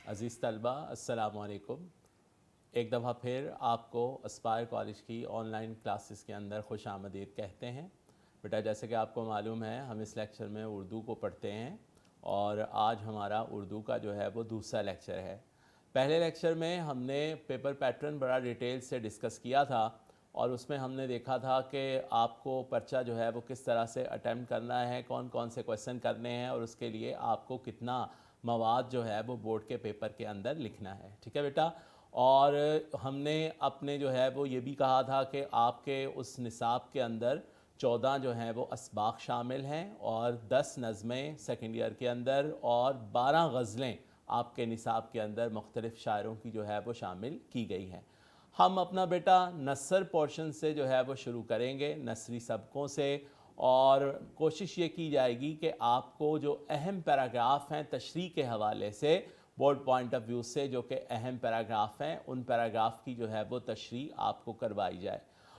عزیز طلبہ السلام علیکم۔ ایک دفعہ پھر آپ کو اسپائر کالج کی آن لائن کلاسز کے اندر خوش آمدید کہتے ہیں۔ بیٹا جیسے کہ آپ کو معلوم ہے ہم اس لیکچر میں اردو کو پڑھتے ہیں اور آج ہمارا اردو کا جو ہے وہ دوسرا لیکچر ہے۔ پہلے لیکچر میں ہم نے پیپر پیٹرن بڑا ڈیٹیل سے ڈسکس کیا تھا اور اس میں ہم نے دیکھا تھا کہ آپ کو پرچہ جو ہے وہ کس طرح سے اٹیمپٹ کرنا ہے، کون کون سے کویسچن کرنے ہیں اور اس کے لیے آپ کو کتنا مواد جو ہے وہ بورڈ کے پیپر کے اندر لکھنا ہے، ٹھیک ہے بیٹا۔ اور ہم نے اپنے جو ہے وہ یہ بھی کہا تھا کہ آپ کے اس نصاب کے اندر 14 جو ہیں وہ اسباق شامل ہیں اور 10 نظمیں سیکنڈ ایئر کے اندر اور 12 غزلیں آپ کے نصاب کے اندر مختلف شاعروں کی جو ہے وہ شامل کی گئی ہیں۔ ہم اپنا بیٹا نثر پورشن سے جو ہے وہ شروع کریں گے، نثری سبقوں سے، اور کوشش یہ کی جائے گی کہ آپ کو جو اہم پیراگراف ہیں تشریح کے حوالے سے بورڈ پوائنٹ آف ویو سے جو کہ اہم پیراگراف ہیں ان پیراگراف کی جو ہے وہ تشریح آپ کو کروائی جائے۔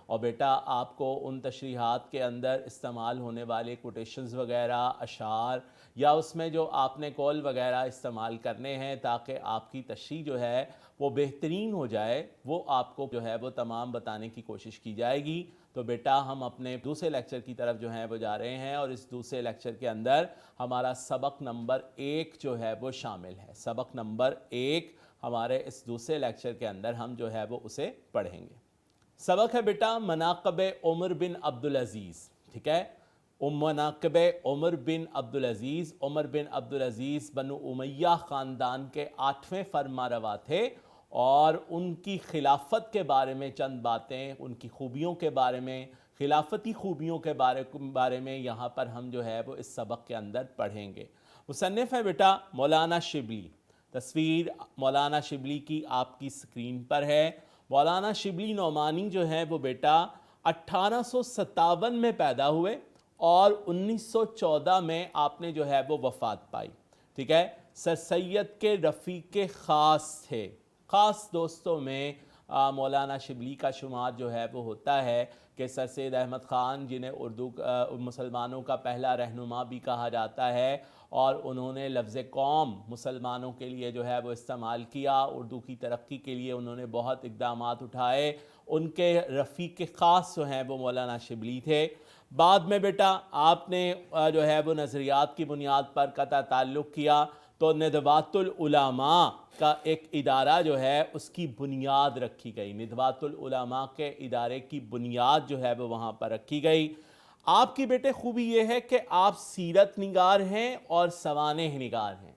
اور بیٹا آپ کو ان تشریحات کے اندر استعمال ہونے والے کوٹیشنز وغیرہ، اشعار یا اس میں جو آپ نے قول وغیرہ استعمال کرنے ہیں تاکہ آپ کی تشریح جو ہے وہ بہترین ہو جائے، وہ آپ کو جو ہے وہ تمام بتانے کی کوشش کی جائے گی۔ تو بیٹا ہم اپنے دوسرے لیکچر کی طرف جو ہے وہ جا رہے ہیں اور اس دوسرے لیکچر کے اندر ہمارا سبق نمبر 1 جو ہے وہ شامل ہے۔ سبق نمبر 1 ہمارے اس دوسرے لیکچر کے اندر ہم جو ہے وہ اسے پڑھیں گے۔ سبق ہے بیٹا مناقب عمر بن عبدالعزیز، ٹھیک ہے۔ مناقب عمر بن عبدالعزیز، عمر بن عبدالعزیز بنو امیہ خاندان کے 8ویں فرما روا تھے اور ان کی خلافت کے بارے میں چند باتیں، ان کی خوبیوں کے بارے میں، خلافتی خوبیوں کے بارے میں یہاں پر ہم جو ہے وہ اس سبق کے اندر پڑھیں گے۔ مصنف ہے بیٹا مولانا شبلی، تصویر مولانا شبلی کی آپ کی سکرین پر ہے۔ مولانا شبلی نعمانی جو ہے وہ بیٹا 1857 میں پیدا ہوئے اور 1914 میں آپ نے جو ہے وہ وفات پائی، ٹھیک ہے۔ سر سید کے رفیق خاص تھے، خاص دوستوں میں مولانا شبلی کا شمار جو ہے وہ ہوتا ہے کہ سر سید احمد خان جنہیں اردو مسلمانوں کا پہلا رہنما بھی کہا جاتا ہے اور انہوں نے لفظ قوم مسلمانوں کے لیے جو ہے وہ استعمال کیا، اردو کی ترقی کے لیے انہوں نے بہت اقدامات اٹھائے، ان کے رفیق خاص جو ہیں وہ مولانا شبلی تھے۔ بعد میں بیٹا آپ نے جو ہے وہ نظریات کی بنیاد پر قطع تعلق کیا تو ندوۃ العلماء کا ایک ادارہ جو ہے اس کی بنیاد رکھی گئی، ندوۃ العلماء کے ادارے کی بنیاد جو ہے وہ وہاں پر رکھی گئی۔ آپ کی بیٹے خوبی یہ ہے کہ آپ سیرت نگار ہیں اور سوانح نگار ہیں۔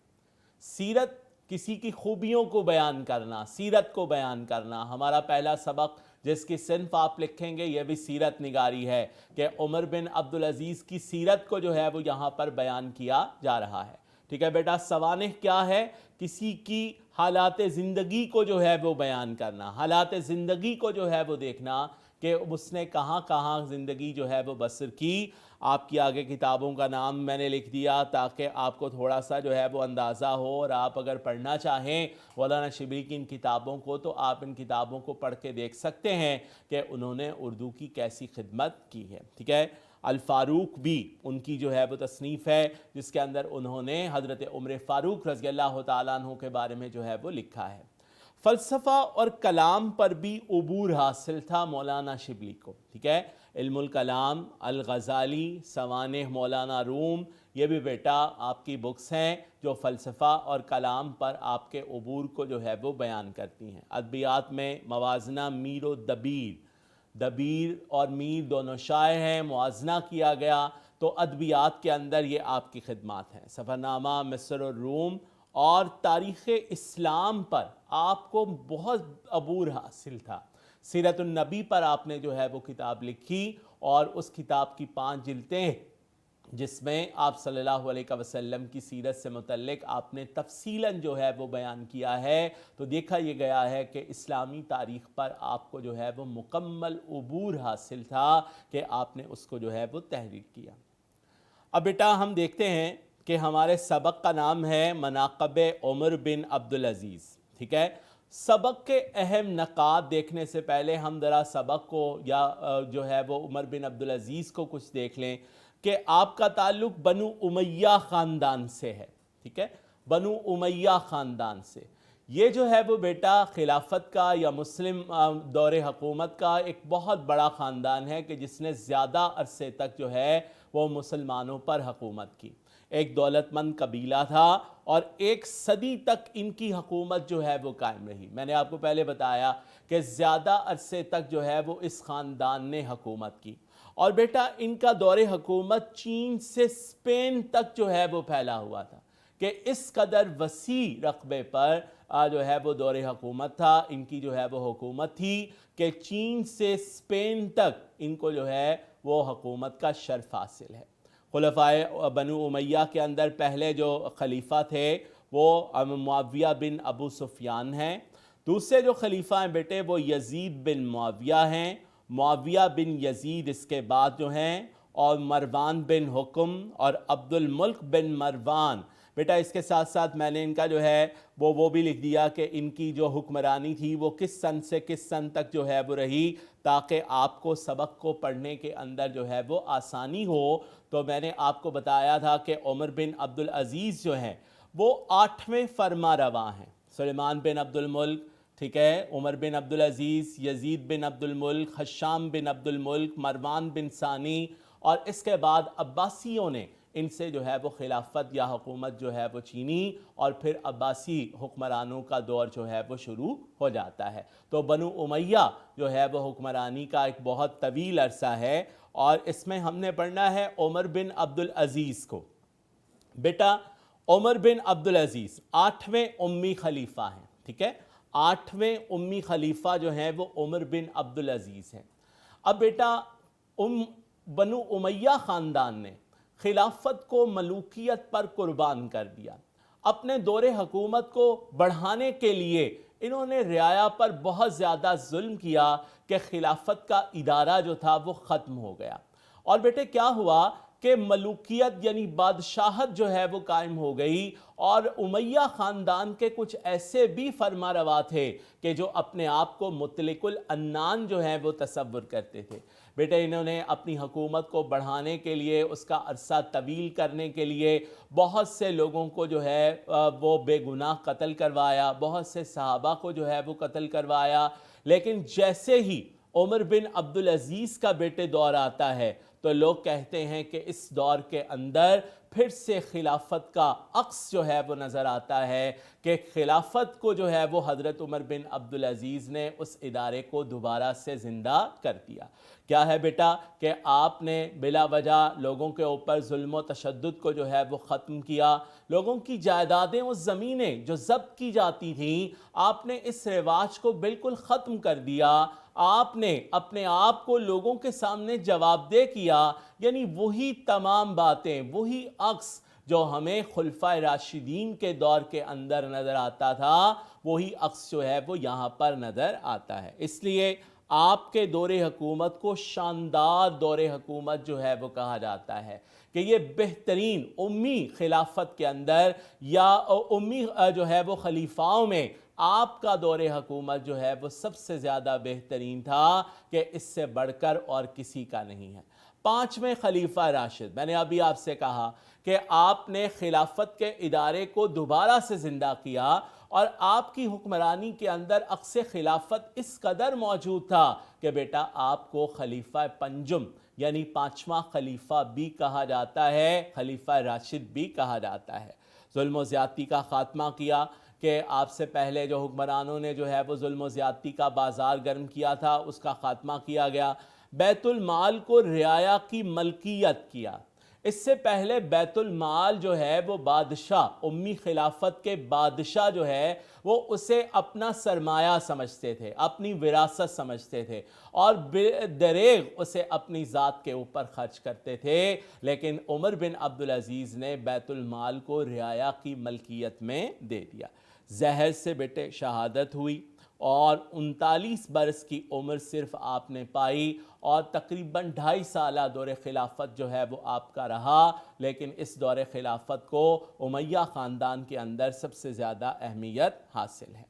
سیرت کسی کی خوبیوں کو بیان کرنا، سیرت کو بیان کرنا، ہمارا پہلا سبق جس کی صنف آپ لکھیں گے یہ بھی سیرت نگاری ہے کہ عمر بن عبدالعزیز کی سیرت کو جو ہے وہ یہاں پر بیان کیا جا رہا ہے، ٹھیک ہے بیٹا۔ سوانح کیا ہے؟ کسی کی حالات زندگی کو جو ہے وہ بیان کرنا، حالات زندگی کو جو ہے وہ دیکھنا کہ اس نے کہاں کہاں زندگی جو ہے وہ بسر کی۔ آپ کی آگے کتابوں کا نام میں نے لکھ دیا تاکہ آپ کو تھوڑا سا جو ہے وہ اندازہ ہو، اور آپ اگر پڑھنا چاہیں مولانا شبلی کی ان کتابوں کو تو آپ ان کتابوں کو پڑھ کے دیکھ سکتے ہیں کہ انہوں نے اردو کی کیسی خدمت کی ہے، ٹھیک ہے۔ الفاروق بھی ان کی جو ہے وہ تصنیف ہے جس کے اندر انہوں نے حضرت عمر فاروق رضی اللہ تعالیٰ عنہ کے بارے میں جو ہے وہ لکھا ہے۔ فلسفہ اور کلام پر بھی عبور حاصل تھا مولانا شبلی کو، ٹھیک ہے۔ علم الکلام، الغزالی، سوانح مولانا روم، یہ بھی بیٹا آپ کی بکس ہیں جو فلسفہ اور کلام پر آپ کے عبور کو جو ہے وہ بیان کرتی ہیں۔ ادبیات میں موازنہ میر و دبیر، دبیر اور میر دونوں شائع ہیں، موازنہ کیا گیا تو ادبیات کے اندر یہ آپ کی خدمات ہیں۔ سفرنامہ مصر اور روم اور تاریخ اسلام پر آپ کو بہت عبور حاصل تھا۔ سیرت النبی پر آپ نے جو ہے وہ کتاب لکھی اور اس کتاب کی 5 جلدیں جس میں آپ صلی اللہ علیہ وسلم کی سیرت سے متعلق آپ نے تفصیلاً جو ہے وہ بیان کیا ہے، تو دیکھا یہ گیا ہے کہ اسلامی تاریخ پر آپ کو جو ہے وہ مکمل عبور حاصل تھا کہ آپ نے اس کو جو ہے وہ تحریر کیا۔ اب بیٹا ہم دیکھتے ہیں کہ ہمارے سبق کا نام ہے مناقب عمر بن عبدالعزیز، ٹھیک ہے۔ سبق کے اہم نکات دیکھنے سے پہلے ہم ذرا سبق کو یا جو ہے وہ عمر بن عبدالعزیز کو کچھ دیکھ لیں کہ آپ کا تعلق بنو امیہ خاندان سے ہے، ٹھیک ہے، بنو امیہ خاندان سے۔ یہ جو ہے وہ بیٹا خلافت کا یا مسلم دور حکومت کا ایک بہت بڑا خاندان ہے کہ جس نے زیادہ عرصے تک جو ہے وہ مسلمانوں پر حکومت کی. ایک دولت مند قبیلہ تھا اور ایک صدی تک ان کی حکومت جو ہے وہ قائم رہی. میں نے آپ کو پہلے بتایا کہ زیادہ عرصے تک جو ہے وہ اس خاندان نے حکومت کی. اور بیٹا ان کا دور حکومت چین سے اسپین تک جو ہے وہ پھیلا ہوا تھا کہ اس قدر وسیع رقبے پر جو ہے وہ دور حکومت تھا. ان کی جو ہے وہ حکومت تھی کہ چین سے اسپین تک ان کو جو ہے وہ حکومت کا شرف حاصل ہے. خلفائے بنو امیہ کے اندر پہلے جو خلیفہ تھے وہ معاویہ بن ابو سفیان ہیں. دوسرے جو خلیفہ ہیں بیٹے وہ یزید بن معاویہ ہیں. معاویہ بن یزید اس کے بعد جو ہیں، اور مروان بن حکم اور عبد الملک بن مروان. بیٹا اس کے ساتھ ساتھ میں نے ان کا جو ہے وہ بھی لکھ دیا کہ ان کی جو حکمرانی تھی وہ کس سن سے کس سن تک جو ہے وہ رہی، تاکہ آپ کو سبق کو پڑھنے کے اندر جو ہے وہ آسانی ہو. تو میں نے آپ کو بتایا تھا کہ عمر بن عبدالعزیز جو ہیں وہ 8ویں فرما رواں ہیں. سلیمان بن عبد الملک، ٹھیک ہے، عمر بن عبدالعزیز، یزید بن عبد الملک، حشام بن عبد الملک، مروان بن ثانی، اور اس کے بعد عباسیوں نے ان سے جو ہے وہ خلافت یا حکومت جو ہے وہ چینی، اور پھر عباسی حکمرانوں کا دور جو ہے وہ شروع ہو جاتا ہے. تو بنو امیہ جو ہے وہ حکمرانی کا ایک بہت طویل عرصہ ہے، اور اس میں ہم نے پڑھنا ہے عمر بن عبدالعزیز کو. بیٹا عمر بن عبدالعزیز 8ویں امی خلیفہ ہیں، ٹھیک ہے، 8ویں امی خلیفہ جو ہیں وہ عمر بن عبدالعزیز ہیں. اب بیٹا بنو امیہ خاندان نے خلافت کو ملوکیت پر قربان کر دیا. اپنے دور حکومت کو بڑھانے کے لیے انہوں نے رعایا پر بہت زیادہ ظلم کیا کہ خلافت کا ادارہ جو تھا وہ ختم ہو گیا. اور بیٹے کیا ہوا کہ ملوکیت یعنی بادشاہت جو ہے وہ قائم ہو گئی، اور امیہ خاندان کے کچھ ایسے بھی فرما روا تھے کہ جو اپنے آپ کو مطلق العنان جو ہیں وہ تصور کرتے تھے. بیٹے انہوں نے اپنی حکومت کو بڑھانے کے لیے، اس کا عرصہ طویل کرنے کے لیے بہت سے لوگوں کو جو ہے وہ بے گناہ قتل کروایا، بہت سے صحابہ کو جو ہے وہ قتل کروایا. لیکن جیسے ہی عمر بن عبدالعزیز کا بیٹے دور آتا ہے تو لوگ کہتے ہیں کہ اس دور کے اندر پھر سے خلافت کا عکس جو ہے وہ نظر آتا ہے، کہ خلافت کو جو ہے وہ حضرت عمر بن عبدالعزیز نے اس ادارے کو دوبارہ سے زندہ کر دیا. کیا ہے بیٹا کہ آپ نے بلا وجہ لوگوں کے اوپر ظلم و تشدد کو جو ہے وہ ختم کیا. لوگوں کی جائیدادیں و زمینیں جو ضبط کی جاتی تھیں، آپ نے اس رواج کو بالکل ختم کر دیا. آپ نے اپنے آپ کو لوگوں کے سامنے جواب دہ کیا. یعنی وہی تمام باتیں، وہی عکس جو ہمیں خلفائے راشدین کے دور کے اندر نظر آتا تھا، وہی عکس جو ہے وہ یہاں پر نظر آتا ہے. اس لیے آپ کے دور حکومت کو شاندار دور حکومت جو ہے وہ کہا جاتا ہے، کہ یہ بہترین امی خلافت کے اندر یا امی جو ہے وہ خلیفاؤں میں آپ کا دور حکومت جو ہے وہ سب سے زیادہ بہترین تھا، کہ اس سے بڑھ کر اور کسی کا نہیں ہے. 5ویں خلیفہ راشد، میں نے ابھی آپ سے کہا کہ آپ نے خلافت کے ادارے کو دوبارہ سے زندہ کیا، اور آپ کی حکمرانی کے اندر عکس خلافت اس قدر موجود تھا کہ بیٹا آپ کو خلیفہ پنجم یعنی 5واں خلیفہ بھی کہا جاتا ہے، خلیفہ راشد بھی کہا جاتا ہے. ظلم و زیادتی کا خاتمہ کیا، کہ آپ سے پہلے جو حکمرانوں نے جو ہے وہ ظلم و زیادتی کا بازار گرم کیا تھا، اس کا خاتمہ کیا گیا. بیت المال کو رعایا کی ملکیت کیا. اس سے پہلے بیت المال جو ہے وہ بادشاہ، امی خلافت کے بادشاہ جو ہے وہ اسے اپنا سرمایہ سمجھتے تھے، اپنی وراثت سمجھتے تھے، اور دریغ اسے اپنی ذات کے اوپر خرچ کرتے تھے. لیکن عمر بن عبدالعزیز نے بیت المال کو رعایا کی ملکیت میں دے دیا. زہر سے بیٹے شہادت ہوئی، اور 39 برس کی عمر صرف آپ نے پائی، اور تقریباً 2.5 سالہ دور خلافت جو ہے وہ آپ کا رہا. لیکن اس دور خلافت کو امیہ خاندان کے اندر سب سے زیادہ اہمیت حاصل ہے.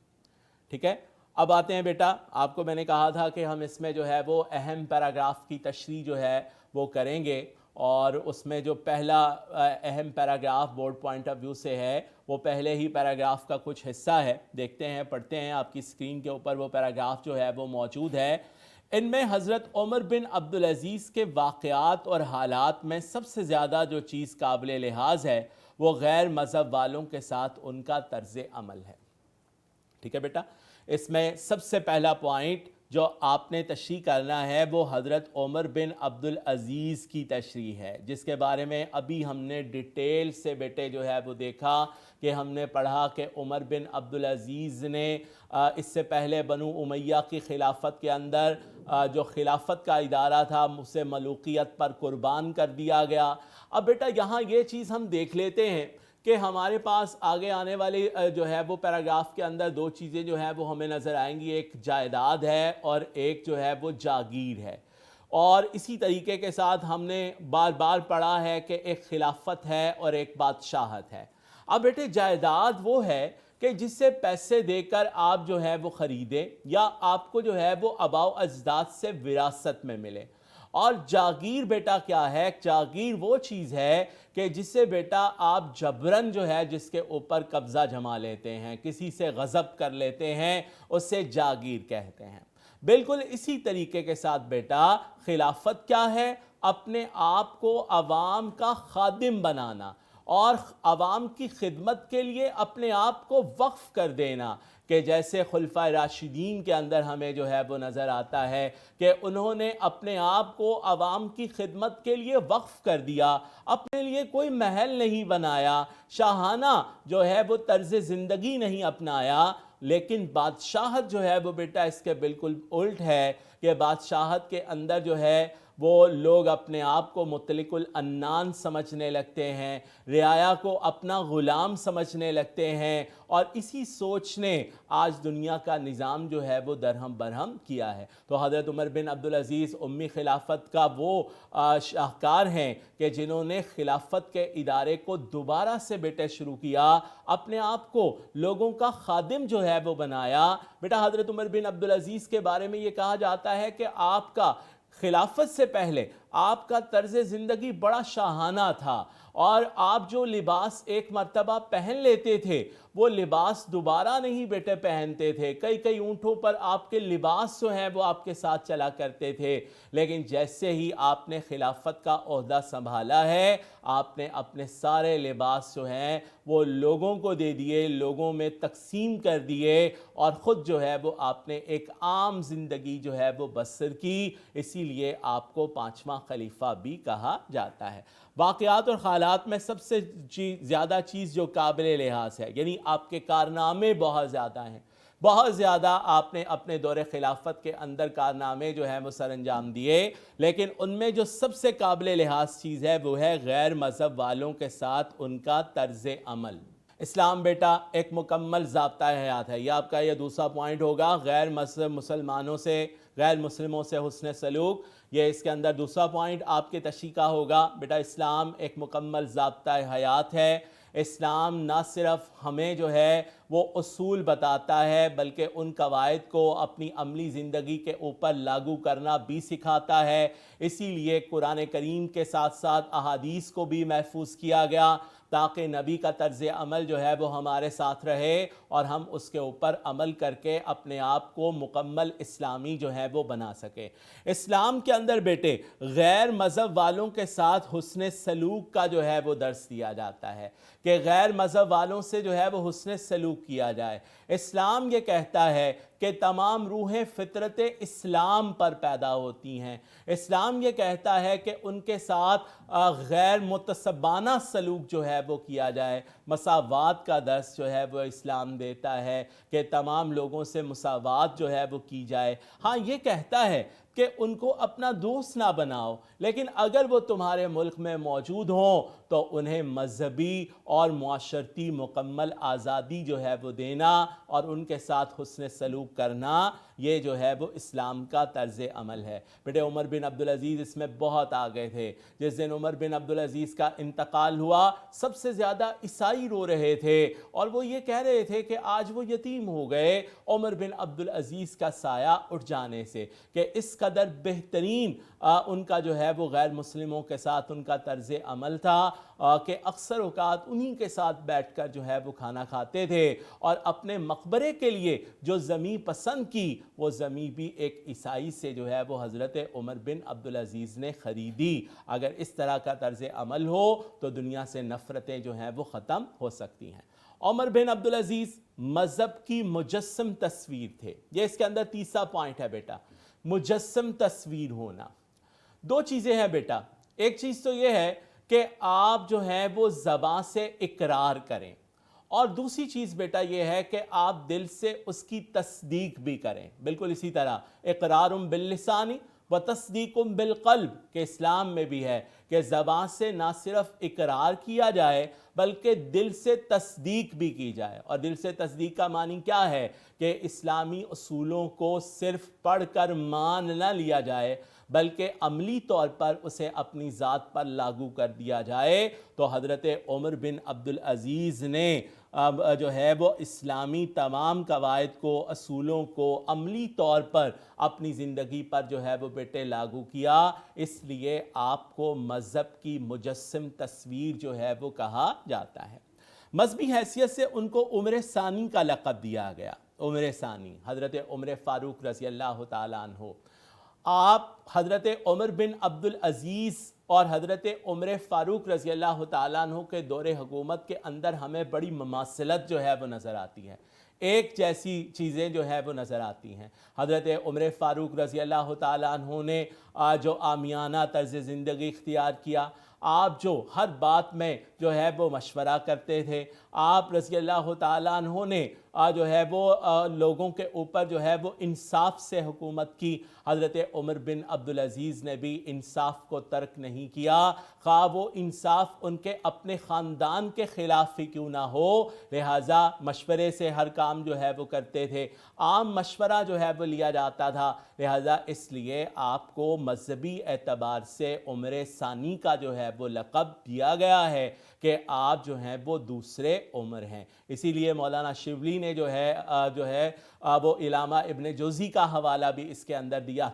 ٹھیک ہے، اب آتے ہیں بیٹا، آپ کو میں نے کہا تھا کہ ہم اس میں جو ہے وہ اہم پیراگراف کی تشریح جو ہے وہ کریں گے، اور اس میں جو پہلا اہم paragraph board point of view سے ہے وہ پہلے ہی پیراگراف کا کچھ حصہ ہے، دیکھتے ہیں پڑھتے ہیں، آپ کی اسکرین کے اوپر وہ پیراگراف جو ہے وہ موجود ہے۔ ان میں حضرت عمر بن عبدالعزیز کے واقعات اور حالات میں سب سے زیادہ جو چیز قابل لحاظ ہے وہ غیر مذہب والوں کے ساتھ ان کا طرز عمل ہے۔ ٹھیک ہے بیٹا، اس میں سب سے پہلا پوائنٹ جو آپ نے تشریح کرنا ہے وہ حضرت عمر بن عبدالعزیز کی تشریح ہے، جس کے بارے میں ابھی ہم نے ڈیٹیل سے بیٹے جو ہے وہ دیکھا کہ ہم نے پڑھا کہ عمر بن عبدالعزیز نے اس سے پہلے بنو امیہ کی خلافت کے اندر جو خلافت کا ادارہ تھا اسے ملوکیت پر قربان کر دیا گیا۔ اب بیٹا یہاں یہ چیز ہم دیکھ لیتے ہیں کہ ہمارے پاس آگے آنے والی جو ہے وہ پیراگراف کے اندر دو چیزیں جو ہیں وہ ہمیں نظر آئیں گی، ایک جائیداد ہے اور ایک جو ہے وہ جاگیر ہے، اور اسی طریقے کے ساتھ ہم نے بار بار پڑھا ہے کہ ایک خلافت ہے اور ایک بادشاہت ہے۔ اب بیٹے جائیداد وہ ہے کہ جس سے پیسے دے کر آپ جو ہے وہ خریدیں یا آپ کو جو ہے وہ آباء و اجداد سے وراثت میں ملے، اور جاگیر بیٹا کیا ہے؟ جاگیر وہ چیز ہے کہ جس سے بیٹا آپ جبرن جو ہے جس کے اوپر قبضہ جما لیتے ہیں، کسی سے غصب کر لیتے ہیں، اس سے جاگیر کہتے ہیں۔ بالکل اسی طریقے کے ساتھ بیٹا خلافت کیا ہے؟ اپنے آپ کو عوام کا خادم بنانا اور عوام کی خدمت کے لیے اپنے آپ کو وقف کر دینا، کہ جیسے خلفائے راشدین کے اندر ہمیں جو ہے وہ نظر آتا ہے کہ انہوں نے اپنے آپ کو عوام کی خدمت کے لیے وقف کر دیا، اپنے لیے کوئی محل نہیں بنایا، شاہانہ جو ہے وہ طرز زندگی نہیں اپنایا۔ لیکن بادشاہت جو ہے وہ بیٹا اس کے بالکل الٹ ہے کہ بادشاہت کے اندر جو ہے وہ لوگ اپنے آپ کو مطلق العنان سمجھنے لگتے ہیں، رعایا کو اپنا غلام سمجھنے لگتے ہیں، اور اسی سوچ نے آج دنیا کا نظام جو ہے وہ درہم برہم کیا ہے۔ تو حضرت عمر بن عبدالعزیز امی خلافت کا وہ شاہکار ہیں کہ جنہوں نے خلافت کے ادارے کو دوبارہ سے بیٹے شروع کیا، اپنے آپ کو لوگوں کا خادم جو ہے وہ بنایا۔ بیٹا حضرت عمر بن عبدالعزیز کے بارے میں یہ کہا جاتا ہے کہ آپ کا خلافت سے پہلے آپ کا طرز زندگی بڑا شاہانہ تھا، اور آپ جو لباس ایک مرتبہ پہن لیتے تھے وہ لباس دوبارہ نہیں بیٹے پہنتے تھے، کئی اونٹوں پر آپ کے لباس جو ہیں وہ آپ کے ساتھ چلا کرتے تھے۔ لیکن جیسے ہی آپ نے خلافت کا عہدہ سنبھالا ہے، آپ نے اپنے سارے لباس جو ہیں وہ لوگوں کو دے دیے، لوگوں میں تقسیم کر دیے، اور خود جو ہے وہ آپ نے ایک عام زندگی جو ہے وہ بسر کی، اسی لیے آپ کو پانچواں خلیفہ بھی کہا جاتا ہے۔ واقعات اور حالات میں سب سے زیادہ چیز جو قابل لحاظ ہے، یعنی آپ کے کارنامے بہت زیادہ ہیں، بہت زیادہ آپ نے اپنے دور خلافت کے اندر کارنامے جو ہیں وہ سر انجام دیے، لیکن ان میں جو سب سے قابل لحاظ چیز ہے وہ ہے غیر مذہب والوں کے ساتھ ان کا طرز عمل۔ اسلام بیٹا ایک مکمل ضابطہ حیات ہے، یہ آپ کا یہ دوسرا پوائنٹ ہوگا، غیر مذہب مسلمانوں سے، غیر مسلموں سے حسن سلوک، یہ اس کے اندر دوسرا پوائنٹ آپ کے تشریح کا ہوگا۔ بیٹا اسلام ایک مکمل ضابطہ حیات ہے۔ اسلام نہ صرف ہمیں جو ہے وہ اصول بتاتا ہے بلکہ ان قواعد کو اپنی عملی زندگی کے اوپر لاگو کرنا بھی سکھاتا ہے۔ اسی لیے قرآن کریم کے ساتھ ساتھ احادیث کو بھی محفوظ کیا گیا تاکہ نبی کا طرز عمل جو ہے وہ ہمارے ساتھ رہے اور ہم اس کے اوپر عمل کر کے اپنے آپ کو مکمل اسلامی جو ہے وہ بنا سکے۔ اسلام کے اندر بیٹے غیر مذہب والوں کے ساتھ حسن سلوک کا جو ہے وہ درس دیا جاتا ہے کہ غیر مذہب والوں سے جو ہے وہ حسن سلوک کیا جائے۔ اسلام یہ کہتا ہے کہ تمام روحیں فطرت اسلام پر پیدا ہوتی ہیں۔ اسلام یہ کہتا ہے کہ ان کے ساتھ غیر متسبانہ سلوک جو ہے وہ کیا جائے۔ مساوات کا درس جو ہے وہ اسلام دیتا ہے کہ تمام لوگوں سے مساوات جو ہے وہ کی جائے۔ ہاں یہ کہتا ہے کہ ان کو اپنا دوست نہ بناؤ، لیکن اگر وہ تمہارے ملک میں موجود ہوں تو انہیں مذہبی اور معاشرتی مکمل آزادی جو ہے وہ دینا اور ان کے ساتھ حسن سلوک کرنا۔ یہ جو ہے وہ اسلام کا طرز عمل ہے۔ بیٹے عمر بن عبدالعزیز اس میں بہت آگے تھے۔ جس دن عمر بن عبدالعزیز کا انتقال ہوا سب سے زیادہ عیسائی رو رہے تھے اور وہ یہ کہہ رہے تھے کہ آج وہ یتیم ہو گئے عمر بن عبدالعزیز کا سایہ اٹھ جانے سے، کہ اس قدر بہترین ان کا جو ہے وہ غیر مسلموں کے ساتھ ان کا طرز عمل تھا کہ اکثر اوقات انہی کے ساتھ بیٹھ کر جو ہے وہ کھانا کھاتے تھے، اور اپنے مقبرے کے لیے جو زمین پسند کی وہ زمین بھی ایک عیسائی سے جو ہے وہ حضرت عمر بن عبدالعزیز نے خریدی۔ اگر اس طرح کا طرز عمل ہو تو دنیا سے نفرتیں جو ہیں وہ ختم ہو سکتی ہیں۔ عمر بن عبدالعزیز مذہب کی مجسم تصویر تھے۔ یہ اس کے اندر تیسرا پوائنٹ ہے بیٹا، مجسم تصویر ہونا۔ دو چیزیں ہیں بیٹا، ایک چیز تو یہ ہے کہ آپ جو ہیں وہ زبان سے اقرار کریں، اور دوسری چیز بیٹا یہ ہے کہ آپ دل سے اس کی تصدیق بھی کریں۔ بالکل اسی طرح اقرار باللسان و تصدیق بالقلب کہ اسلام میں بھی ہے کہ زبان سے نہ صرف اقرار کیا جائے بلکہ دل سے تصدیق بھی کی جائے۔ اور دل سے تصدیق کا معنی کیا ہے کہ اسلامی اصولوں کو صرف پڑھ کر مان نہ لیا جائے بلکہ عملی طور پر اسے اپنی ذات پر لاگو کر دیا جائے۔ تو حضرت عمر بن عبدالعزیز نے جو ہے وہ اسلامی تمام قواعد کو، اصولوں کو عملی طور پر اپنی زندگی پر جو ہے وہ بیٹے لاگو کیا، اس لیے آپ کو مذہب کی مجسم تصویر جو ہے وہ کہا جاتا ہے۔ مذہبی حیثیت سے ان کو عمر ثانی کا لقب دیا گیا۔ عمر ثانی حضرت عمر فاروق رضی اللہ تعالیٰ عنہ۔ آپ حضرت عمر بن عبدالعزیز اور حضرت عمر فاروق رضی اللہ تعالیٰ عنہ کے دور حکومت کے اندر ہمیں بڑی مماثلت جو ہے وہ نظر آتی ہے، ایک جیسی چیزیں جو ہے وہ نظر آتی ہیں۔ حضرت عمر فاروق رضی اللہ تعالیٰ عنہ نے جو عامیانہ طرز زندگی اختیار کیا، آپ جو ہر بات میں جو ہے وہ مشورہ کرتے تھے، آپ رضی اللہ تعالیٰ عنہ نے جو ہے وہ لوگوں کے اوپر جو ہے وہ انصاف سے حکومت کی۔ حضرت عمر بن عبدالعزیز نے بھی انصاف کو ترک نہیں کیا، خواہ وہ انصاف ان کے اپنے خاندان کے خلاف ہی کیوں نہ ہو، لہٰذا مشورے سے ہر کام جو ہے وہ کرتے تھے، عام مشورہ جو ہے وہ لیا جاتا تھا، لہٰذا اس لیے آپ کو مذہبی اعتبار سے عمر ثانی کا جو ہے وہ لقب دیا گیا ہے کہ آپ جو ہیں وہ دوسرے عمر ہیں۔ اسی لیے مولانا شبلی نے جو ہے وہ علامہ ابن جوزی کا حوالہ بھی اس کے اندر دیا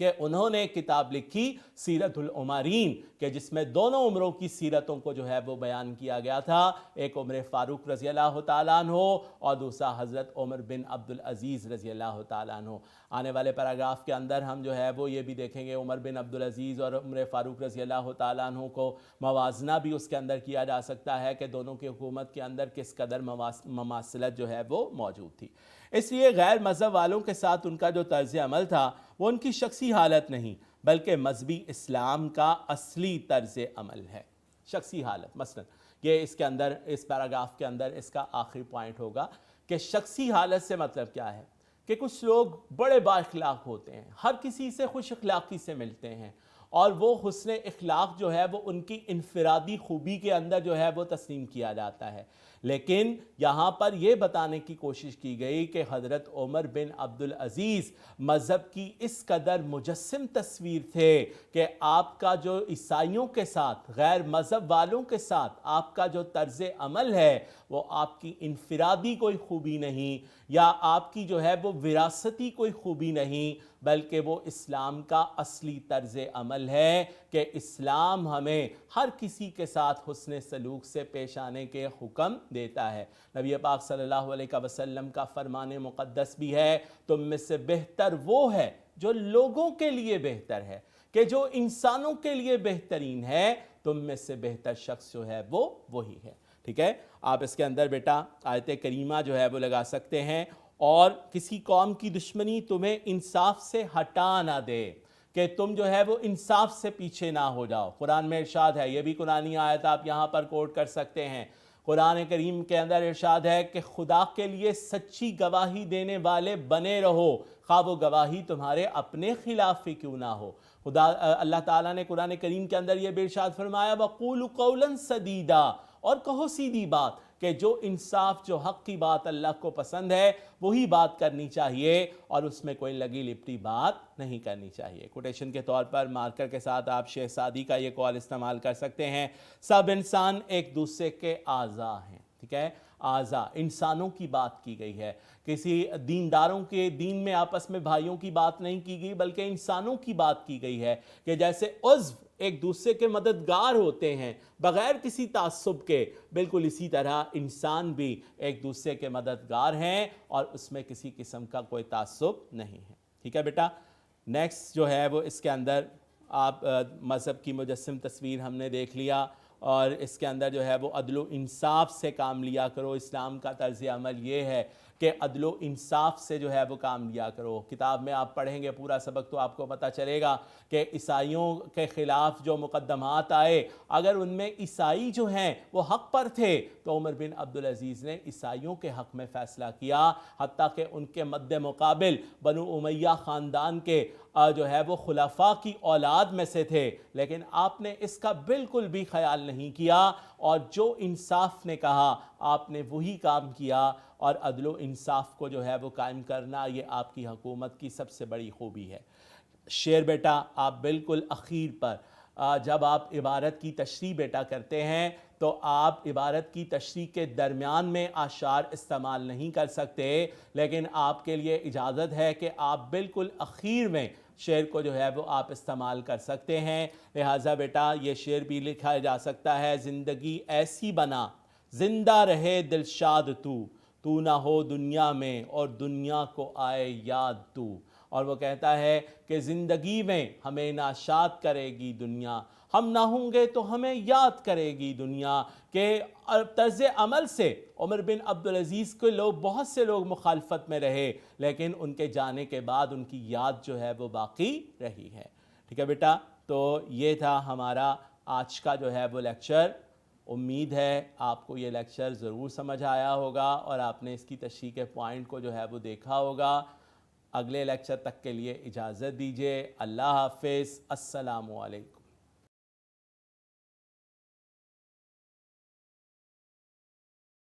کہ انہوں نے کتاب لکھی سیرت العمرین، کہ جس میں دونوں عمروں کی سیرتوں کو جو ہے وہ بیان کیا گیا تھا، ایک عمر فاروق رضی اللہ تعالیٰ عنہ اور دوسرا حضرت عمر بن عبدالعزیز رضی اللہ تعالیٰ عنہ۔ آنے والے پیراگراف کے اندر ہم جو ہے وہ یہ بھی دیکھیں گے عمر بن عبدالعزیز اور عمر فاروق رضی اللہ تعالیٰ عنہ کو موازنہ بھی اس کے اندر کیا جا سکتا ہے کہ دونوں کی حکومت کے اندر کس قدر مماثلت جو ہے وہ موجود تھی۔ اس لیے غیر مذہب والوں کے ساتھ ان کا جو طرز عمل تھا وہ ان کی شخصی حالت نہیں بلکہ مذہبی اسلام کا اصلی طرز عمل ہے۔ شخصی حالت مثلا یہ اس کے اندر اس پیراگراف کے اندر اس کا آخری پوائنٹ ہوگا کہ شخصی حالت سے مطلب کیا ہے کہ کچھ لوگ بڑے با اخلاق ہوتے ہیں، ہر کسی سے خوش اخلاقی سے ملتے ہیں، اور وہ حسن اخلاق جو ہے وہ ان کی انفرادی خوبی کے اندر جو ہے وہ تسلیم کیا جاتا ہے، لیکن یہاں پر یہ بتانے کی کوشش کی گئی کہ حضرت عمر بن عبدالعزیز مذہب کی اس قدر مجسم تصویر تھے کہ آپ کا جو عیسائیوں کے ساتھ، غیر مذہب والوں کے ساتھ آپ کا جو طرز عمل ہے وہ آپ کی انفرادی کوئی خوبی نہیں یا آپ کی جو ہے وہ وراثتی کوئی خوبی نہیں، بلکہ وہ اسلام کا اصلی طرز عمل ہے کہ اسلام ہمیں ہر کسی کے ساتھ حسن سلوک سے پیش آنے کے حکم دیتا ہے۔ نبی پاک صلی اللہ علیہ وسلم کا فرمان مقدس بھی ہے، تم میں سے بہتر وہ ہے جو لوگوں کے لیے بہتر ہے، کہ جو انسانوں کے لیے بہترین ہے، تم میں سے بہتر شخص جو ہے وہ وہی ہے۔ ٹھیک ہے، آپ اس کے اندر بیٹا آیت کریمہ جو ہے وہ لگا سکتے ہیں، اور کسی قوم کی دشمنی تمہیں انصاف سے ہٹا نہ دے، کہ تم جو ہے وہ انصاف سے پیچھے نہ ہو جاؤ۔ قرآن میں ارشاد ہے، یہ بھی قرآنی آیت آپ یہاں پر کوٹ کر سکتے ہیں، قرآن کریم کے اندر ارشاد ہے کہ خدا کے لیے سچی گواہی دینے والے بنے رہو، خواہ وہ گواہی تمہارے اپنے خلاف ہی کیوں نہ ہو۔ اللہ تعالیٰ نے قرآن کریم کے اندر یہ بھی ارشاد فرمایا وَقُولُوا قَوْلًا سَدِيدًا، اور کہو سیدھی بات، کہ جو انصاف جو حق کی بات اللہ کو پسند ہے وہی بات کرنی چاہیے اور اس میں کوئی لگی لپٹی بات نہیں کرنی چاہیے۔ کوٹیشن کے طور پر مارکر کے ساتھ آپ شیخ سعدی کا یہ قول استعمال کر سکتے ہیں، سب انسان ایک دوسرے کے اعضاء ہیں، ٹھیک ہے، اعضاء انسانوں کی بات کی گئی ہے، کسی دینداروں کے دین میں آپس میں بھائیوں کی بات نہیں کی گئی بلکہ انسانوں کی بات کی گئی ہے کہ جیسے عضو ایک دوسرے کے مددگار ہوتے ہیں بغیر کسی تعصب کے، بالکل اسی طرح انسان بھی ایک دوسرے کے مددگار ہیں اور اس میں کسی قسم کا کوئی تعصب نہیں ہے، ٹھیک ہے بیٹا۔ نیکسٹ جو ہے وہ اس کے اندر آپ مذہب کی مجسم تصویر ہم نے دیکھ لیا اور اس کے اندر جو ہے وہ عدل و انصاف سے کام لیا کرو۔ اسلام کا طرز عمل یہ ہے کہ عدل و انصاف سے جو ہے وہ کام لیا کرو۔ کتاب میں آپ پڑھیں گے پورا سبق تو آپ کو پتہ چلے گا کہ عیسائیوں کے خلاف جو مقدمات آئے، اگر ان میں عیسائی جو ہیں وہ حق پر تھے تو عمر بن عبدالعزیز نے عیسائیوں کے حق میں فیصلہ کیا، حتیٰ کہ ان کے مد مقابل بنو امیہ خاندان کے جو ہے وہ خلفاء کی اولاد میں سے تھے، لیکن آپ نے اس کا بالکل بھی خیال نہیں کیا اور جو انصاف نے کہا آپ نے وہی کام کیا، اور عدل و انصاف کو جو ہے وہ قائم کرنا یہ آپ کی حکومت کی سب سے بڑی خوبی ہے۔ شیر بیٹا آپ بالکل اخیر پر جب آپ عبارت کی تشریح بیٹا کرتے ہیں تو آپ عبارت کی تشریح کے درمیان میں اعشار استعمال نہیں کر سکتے، لیکن آپ کے لیے اجازت ہے کہ آپ بالکل اخیر میں شعر کو جو ہے وہ آپ استعمال کر سکتے ہیں۔ لہٰذا بیٹا یہ شعر بھی لکھا جا سکتا ہے، زندگی ایسی بنا زندہ رہے دلشاد تو نہ ہو دنیا میں اور دنیا کو آئے یاد تو، اور وہ کہتا ہے کہ زندگی میں ہمیں ناشاد کرے گی دنیا، ہم نہ ہوں گے تو ہمیں یاد کرے گی دنیا۔ کہ طرز عمل سے عمر بن عبدالعزیز کے بہت سے لوگ مخالفت میں رہے لیکن ان کے جانے کے بعد ان کی یاد جو ہے وہ باقی رہی ہے، ٹھیک ہے بیٹا۔ تو یہ تھا ہمارا آج کا جو ہے وہ لیکچر۔ امید ہے آپ کو یہ لیکچر ضرور سمجھ آیا ہوگا اور آپ نے اس کی تشریح کے پوائنٹ کو جو ہے وہ دیکھا ہوگا۔ اگلے لیکچر تک کے لیے اجازت دیجیے، اللہ حافظ، السلام علیکم۔